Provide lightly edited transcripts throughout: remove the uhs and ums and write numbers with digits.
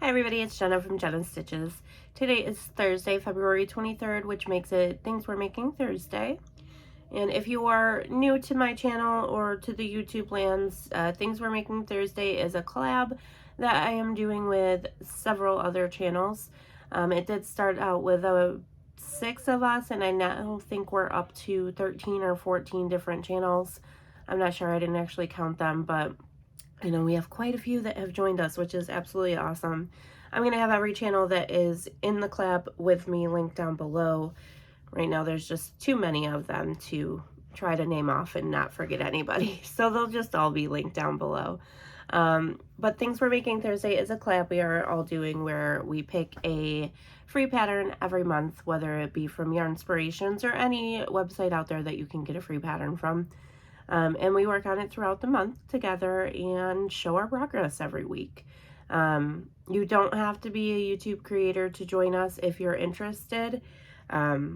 Hi everybody, it's Jenna from Jenna Stitches. Today is Thursday, February 23rd, which makes it Things We're Making Thursday. And if you are new to my channel or to the YouTube lands, Things We're Making Thursday is a collab that I am doing with several other channels. It did start out with 6 of us, and I now think we're up to 13 or 14 different channels. I'm not sure, I didn't actually count them, but I know we have quite a few that have joined us, which is absolutely awesome. I'm going to have every channel that is in the collab with me linked down below. Right now there's just too many of them to try to name off and not forget anybody. So they'll just all be linked down below. But Things We're Making Thursday is a collab we are all doing where we pick a free pattern every month, whether it be from Yarnspirations or any website out there that you can get a free pattern from. And we work on it throughout the month together and show our progress every week. You don't have to be a YouTube creator to join us if you're interested. I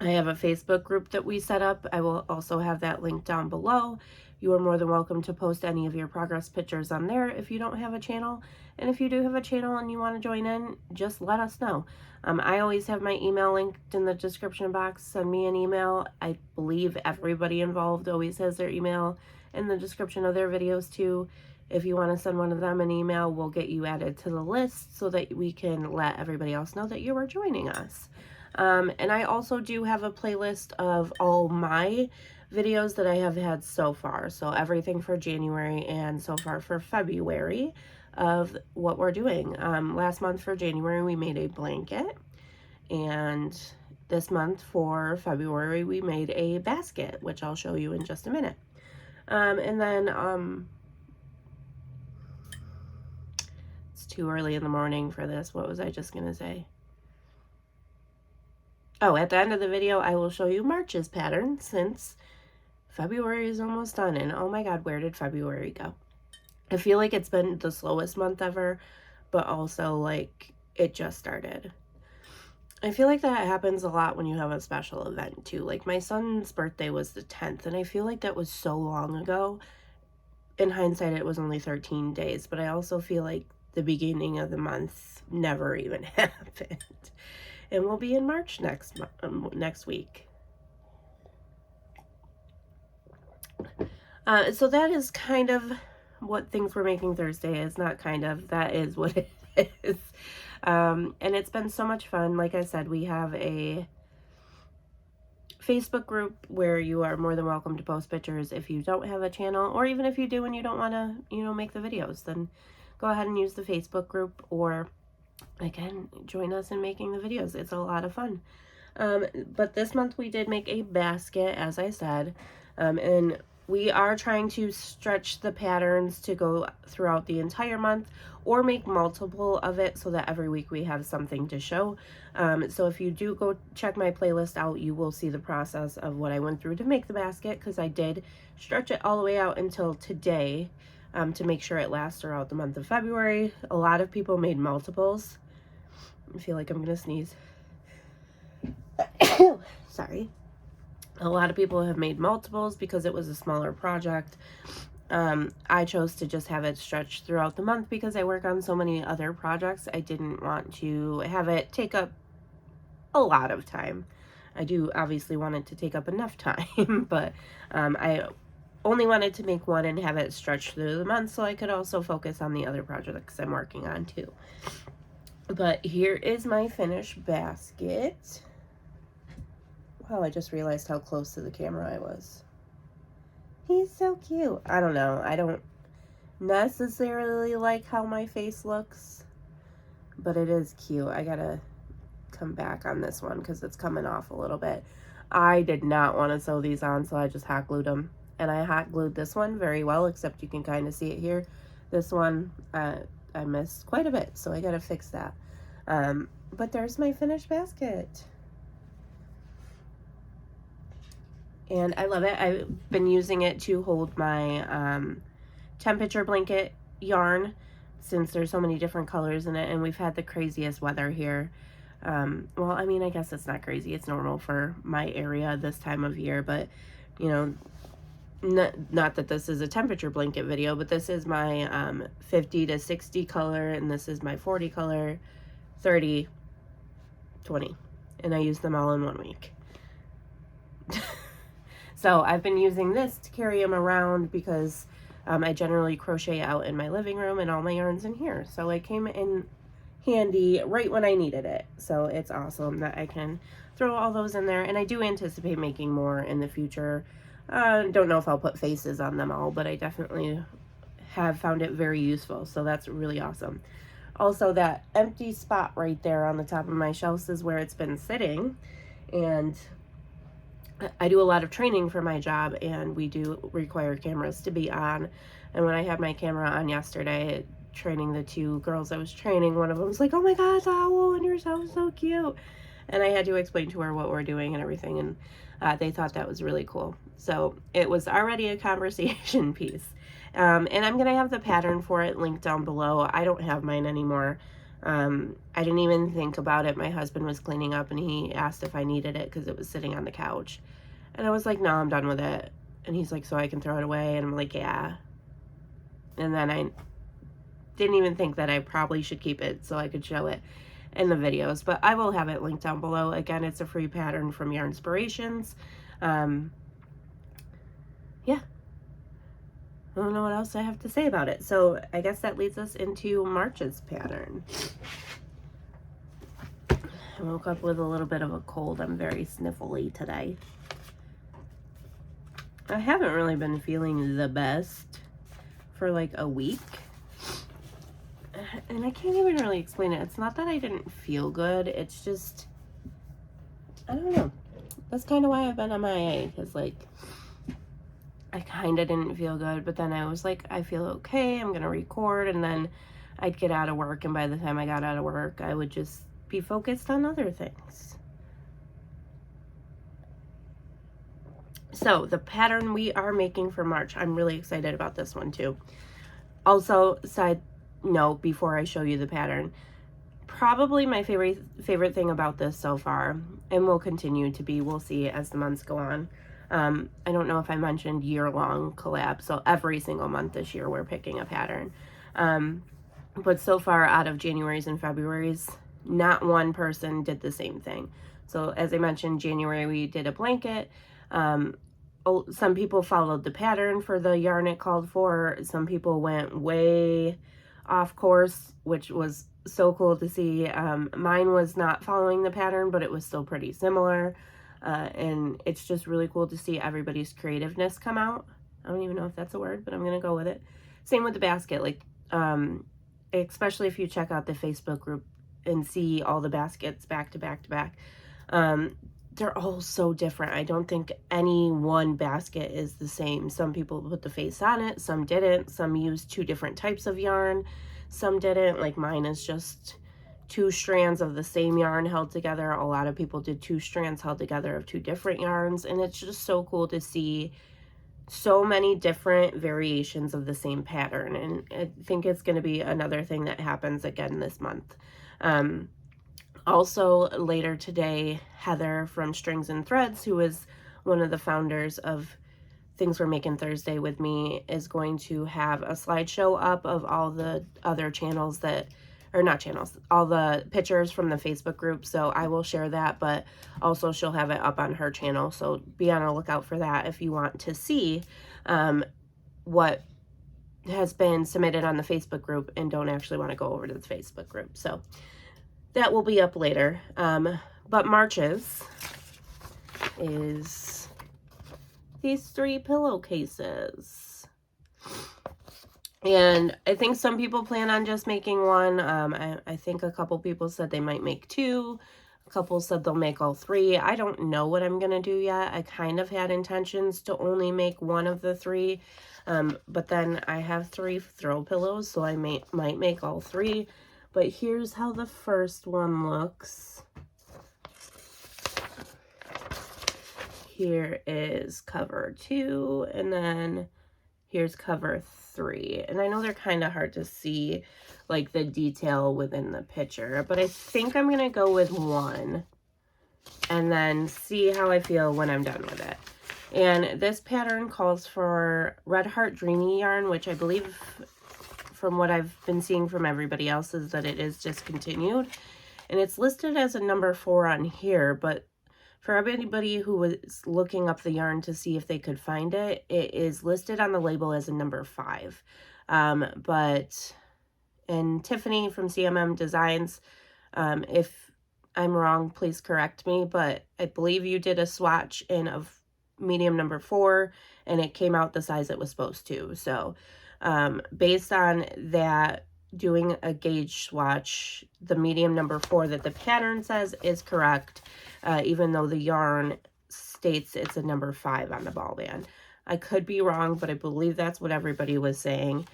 have a Facebook group that we set up. I will also have that link down below. You are more than welcome to post any of your progress pictures on there if you don't have a channel. And if you do have a channel and you want to join in, just let us know. I always have my email linked in the description box. Send me an email. I believe everybody involved always has their email in the description of their videos too. If you want to send one of them an email, we'll get you added to the list so that we can let everybody else know that you are joining us. And I also do have a playlist of all my videos that I have had so far. So everything for January and so far for February of what we're doing. Last month for January, we made a blanket. And this month for February, we made a basket, which I'll show you in just a minute. And then, it's too early in the morning for this. What was I just going to say? Oh, at the end of the video, I will show you March's pattern since February is almost done. And oh my God, where did February go? I feel like it's been the slowest month ever, but also like it just started. I feel like that happens a lot when you have a special event too. Like my son's birthday was the 10th, and I feel like that was so long ago. In hindsight, it was only 13 days, but I also feel like the beginning of the month never even happened. And we'll be in March next week. So that is kind of what Things We're Making Thursday is. Not kind of, that is what it is. And it's been so much fun. Like I said, we have a Facebook group where you are more than welcome to post pictures if you don't have a channel, or even if you do and you don't want to, make the videos, then go ahead and use the Facebook group, or again, join us in making the videos. It's a lot of fun. But this month we did make a basket, as I said, and we are trying to stretch the patterns to go throughout the entire month, or make multiple of it so that every week we have something to show. So if you do go check my playlist out, you will see the process of what I went through to make the basket, because I did stretch it all the way out until today to make sure it lasts throughout the month of February. A lot of people made multiples. I feel like I'm gonna sneeze. Sorry. A lot of people have made multiples because it was a smaller project. I chose to just have it stretched throughout the month because I work on so many other projects. I didn't want to have it take up a lot of time. I do obviously want it to take up enough time, but I only wanted to make one and have it stretched through the month so I could also focus on the other projects I'm working on too. But here is my finished basket. Wow, I just realized how close to the camera I was. He's so cute. I don't know. I don't necessarily like how my face looks, but it is cute. I gotta come back on this one because it's coming off a little bit. I did not want to sew these on, so I just hot glued them. And I hot glued this one very well, except you can kind of see it here. This one, I missed quite a bit, so I gotta fix that. But there's my finished basket. And I love it. I've been using it to hold my temperature blanket yarn since there's so many different colors in it, and we've had the craziest weather here. Well, I mean, I guess it's not crazy. It's normal for my area this time of year, but, not that this is a temperature blanket video, but this is my 50 to 60 color, and this is my 40 color, 30, 20, and I use them all in 1 week. So I've been using this to carry them around because I generally crochet out in my living room and all my yarns in here. So it came in handy right when I needed it. So it's awesome that I can throw all those in there. And I do anticipate making more in the future. Don't know if I'll put faces on them all, but I definitely have found it very useful. So that's really awesome. Also, that empty spot right there on the top of my shelves is where it's been sitting. And I do a lot of training for my job, and we do require cameras to be on. And when I had my camera on yesterday, training the 2 girls I was training, one of them was like, "Oh my God, it's owl, and you're so cute." And I had to explain to her what we're doing and everything, and they thought that was really cool. So it was already a conversation piece. And I'm going to have the pattern for it linked down below. I don't have mine anymore. I didn't even think about it. My husband was cleaning up and he asked if I needed it because it was sitting on the couch. And I was like, "No, I'm done with it." And he's like, "So I can throw it away?" And I'm like, "Yeah." And then I didn't even think that I probably should keep it so I could show it in the videos. But I will have it linked down below. Again, it's a free pattern from Yarnspirations. Yeah. I don't know what else I have to say about it. So I guess that leads us into March's pattern. I woke up with a little bit of a cold. I'm very sniffly today. I haven't really been feeling the best for like a week. And I can't even really explain it. It's not that I didn't feel good. It's just, I don't know. That's kind of why I've been MIA. Because like, I kind of didn't feel good. But then I was like, I feel okay. I'm going to record. And then I'd get out of work. And by the time I got out of work, I would just be focused on other things. So the pattern we are making for March, I'm really excited about this one too. Also, side note before I show you the pattern, probably my favorite thing about this so far, and will continue to be, we'll see as the months go on. I don't know if I mentioned year-long collab, so every single month this year we're picking a pattern. But so far out of January's and February's, not one person did the same thing. So as I mentioned, January we did a blanket. Some people followed the pattern for the yarn it called for. Some people went way off course, which was so cool to see. Mine was not following the pattern, but it was still pretty similar. And it's just really cool to see everybody's creativeness come out. I don't even know if that's a word, but I'm going to go with it. Same with the basket. Like, especially if you check out the Facebook group and see all the baskets back to back to back. They're all so different. I don't think any one basket is the same. Some people put the face on it, some didn't. Some used 2 different types of yarn, some didn't. Like mine is just 2 strands of the same yarn held together. A lot of people did 2 strands held together of 2 different yarns, and it's just so cool to see so many different variations of the same pattern. And I think it's going to be another thing that happens again this month. Also, later today, Heather from Strings and Threads, who is one of the founders of Things We're Making Thursday with me, is going to have a slideshow up of all the other channels that, or not channels, all the pictures from the Facebook group. So I will share that, but also she'll have it up on her channel. So be on the lookout for that if you want to see what has been submitted on the Facebook group and don't actually want to go over to the Facebook group. So that will be up later. But March's is these 3 pillowcases. And I think some people plan on just making one. I think a couple people said they might make 2. A couple said they'll make all 3. I don't know what I'm going to do yet. I kind of had intentions to only make one of the 3. But then I have 3 throw pillows, so I might make all 3. But here's how the first one looks. Here is cover 2, and then here's cover 3. And I know they're kind of hard to see, like the detail within the picture, but I think I'm going to go with 1 and then see how I feel when I'm done with it. And this pattern calls for Red Heart Dreamy yarn, which I believe from what I've been seeing from everybody else is that it is discontinued. And it's listed as a number 4 on here, but for anybody who was looking up the yarn to see if they could find it, it is listed on the label as a number 5. And Tiffany from CMM Designs, if I'm wrong, please correct me, but I believe you did a swatch in of medium number 4, and it came out the size it was supposed to. So based on that, doing a gauge swatch, the medium number 4 that the pattern says is correct, even though the yarn states it's a number 5 on the ball band. I could be wrong, but I believe that's what everybody was saying.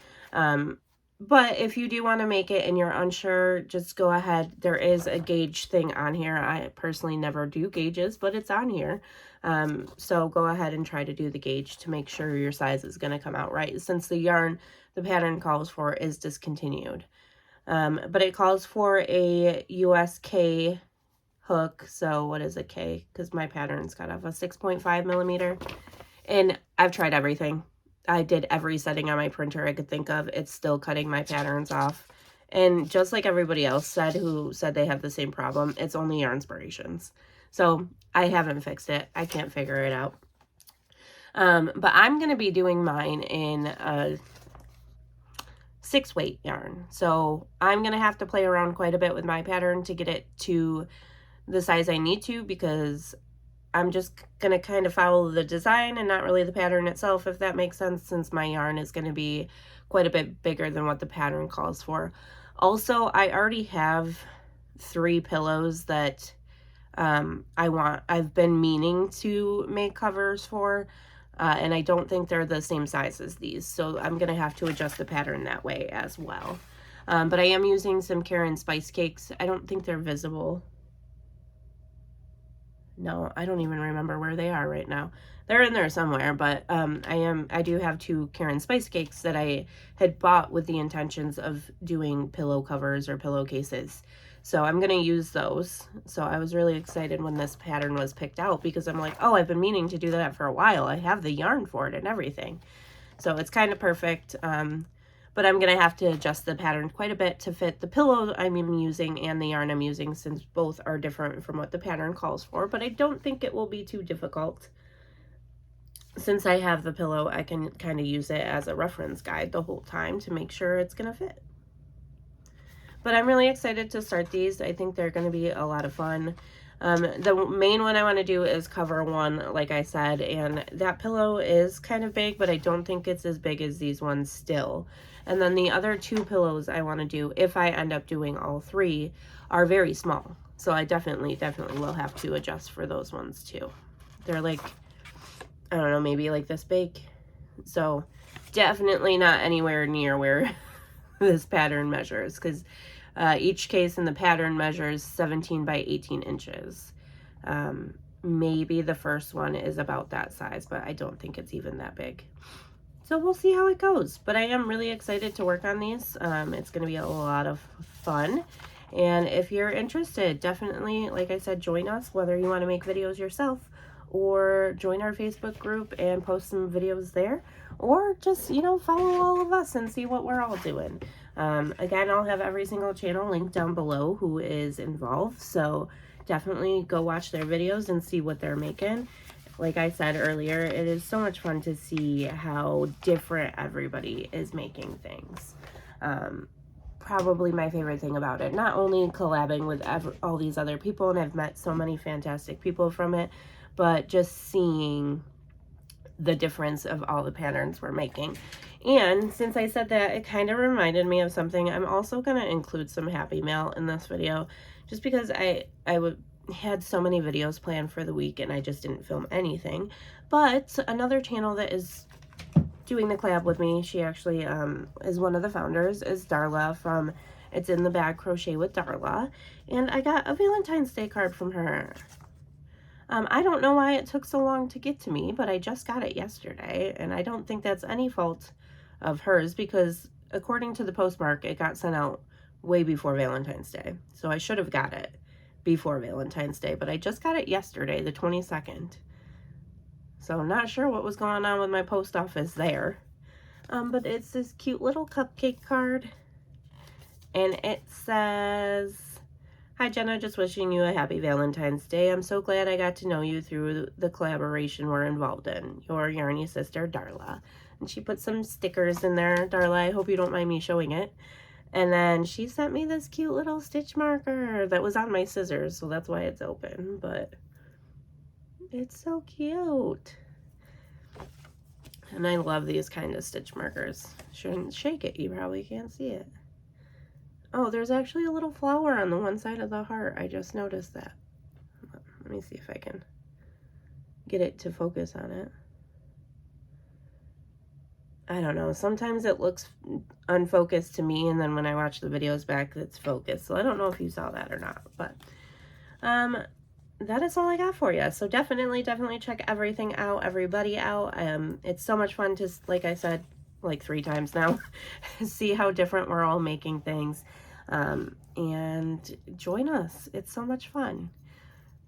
But if you do want to make it and you're unsure, just go ahead. There is a gauge thing on here. I personally never do gauges, but it's on here. So go ahead and try to do the gauge to make sure your size is going to come out right, since the yarn the pattern calls for is discontinued. But it calls for a USK hook. So what is a K? Because my pattern's got a 6.5 millimeter. And I've tried everything. I did every setting on my printer I could think of. It's still cutting my patterns off. And just like everybody else said who said they have the same problem, it's only Yarnspirations. So I haven't fixed it. I can't figure it out. But I'm going to be doing mine in a 6-weight yarn. So I'm going to have to play around quite a bit with my pattern to get it to the size I need to, because I'm just going to kind of follow the design and not really the pattern itself, if that makes sense, since my yarn is going to be quite a bit bigger than what the pattern calls for. Also, I already have 3 pillows that I've been meaning to make covers for, and I don't think they're the same size as these, so I'm going to have to adjust the pattern that way as well. But I am using some Karen Spice Cakes. I don't think they're visible. No, I don't even remember where they are right now. They're in there somewhere, but I do have 2 Karen Spice Cakes that I had bought with the intentions of doing pillow covers or pillowcases. So I'm going to use those. So I was really excited when this pattern was picked out, because I'm like, oh, I've been meaning to do that for a while. I have the yarn for it and everything. So it's kind of perfect. But I'm going to have to adjust the pattern quite a bit to fit the pillow I'm using and the yarn I'm using, since both are different from what the pattern calls for. But I don't think it will be too difficult. Since I have the pillow, I can kind of use it as a reference guide the whole time to make sure it's going to fit. But I'm really excited to start these. I think they're going to be a lot of fun. The main one I want to do is cover 1, like I said, and that pillow is kind of big, but I don't think it's as big as these ones still. And then the other 2 pillows I want to do, if I end up doing all 3, are very small. So I definitely will have to adjust for those ones too. They're like, I don't know, maybe like this big. So definitely not anywhere near where this pattern measures, because each case in the pattern measures 17 by 18 inches. Maybe the first one is about that size, but I don't think it's even that big. So we'll see how it goes. But I am really excited to work on these. It's going to be a lot of fun. And if you're interested, definitely, like I said, join us, whether you want to make videos yourself or join our Facebook group and post some videos there, or just, you know, follow all of us and see what we're all doing. Again, I'll have every single channel linked down below who is involved, so definitely go watch their videos and see what they're making. Like I said earlier, it is so much fun to see how different everybody is making things. Probably my favorite thing about it, not only collabing with all these other people, and I've met so many fantastic people from it, but just seeing the difference of all the patterns we're making. And since I said that, it kind of reminded me of something. I'm also going to include some happy mail in this video, just because I had so many videos planned for the week and I just didn't film anything. But another channel that is doing the collab with me, she actually is one of the founders, is Darla from It's in the Bag Crochet with Darla. And I got a Valentine's Day card from her. I don't know why it took so long to get to me, but I just got it yesterday, and I don't think that's any fault of hers, because according to the postmark, it got sent out way before Valentine's Day. So I should have got it before Valentine's Day, but I just got it yesterday, the 22nd. So I'm not sure what was going on with my post office there. But it's this cute little cupcake card. And it says, "Hi Jenna, just wishing you a happy Valentine's Day. I'm so glad I got to know you through the collaboration we're involved in. Your Yarny sister, Darla." And she put some stickers in there. Darla, I hope you don't mind me showing it. And then she sent me this cute little stitch marker that was on my scissors, so that's why it's open, but it's so cute. And I love these kind of stitch markers. Shouldn't shake it, you probably can't see it. Oh, there's actually a little flower on the one side of the heart. I just noticed that. Let me see if I can get it to focus on it. I don't know. Sometimes it looks unfocused to me, and then when I watch the videos back, it's focused. So I don't know if you saw that or not. But that is all I got for you. So definitely check everything out, everybody out. It's so much fun to, like I said, like 3 times now, see how different we're all making things. And join us. It's so much fun.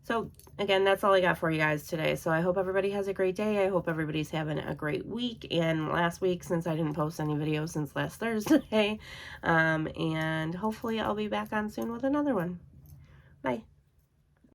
So again, that's all I got for you guys today. So I hope everybody has a great day. I hope everybody's having a great week. And last week, since I didn't post any videos since last Thursday, and hopefully I'll be back on soon with another one. Bye.